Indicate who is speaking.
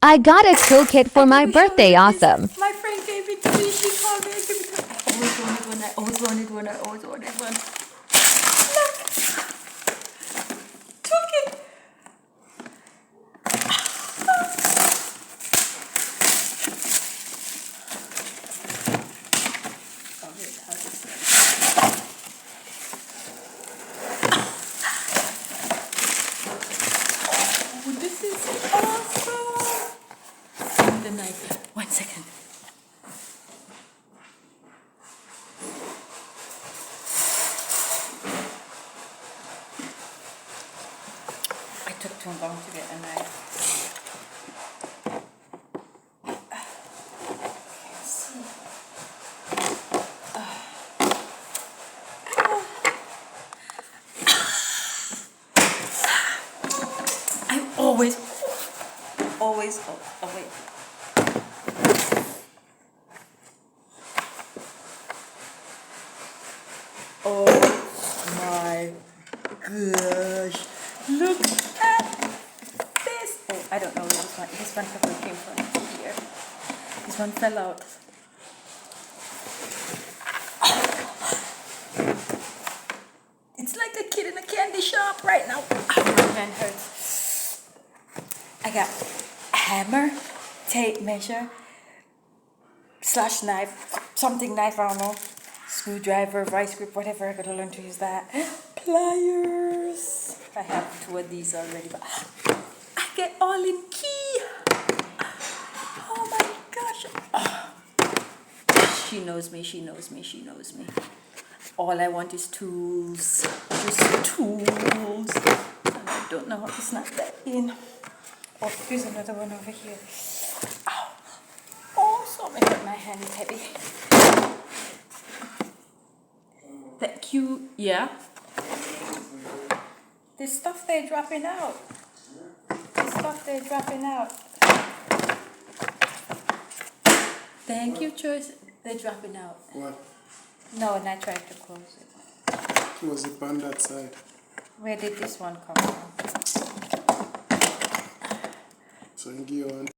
Speaker 1: I got a toolkit for my birthday. Awesome.
Speaker 2: My friend gave it to me. She called me and gave it to me. I always wanted one. I always wanted one. I always wanted one. Look. Toolkit. Oh, wait, how does this work? Oh, this is awesome. Give me the knife. 1 second. I took too long to get a knife. Let's see. I always, oh wait. Oh my gosh. Look at this. Oh, I don't know where this one probably came from here. This one fell out. It's like a kid in a candy shop right now. Oh, my hand hurts. I got a hammer, tape measure, slash knife, something knife, I don't know. Screwdriver, vice grip, whatever. I gotta learn to use that. Pliers. I have 2 of these already, but I get all in key. Oh my gosh. She knows me, she knows me, she knows me. All I want is tools. Just tools. And I don't know how to snap that in. Oh, there's another one over here. Ow. Oh, so my hand is heavy. Thank you. Yeah. This stuff they're dropping out. This stuff they're dropping out. Thank you, Choice. They're dropping out.
Speaker 3: What?
Speaker 2: No, and I tried to close it.
Speaker 3: Close it on that side.
Speaker 2: Where did this one come from?
Speaker 3: So you give one.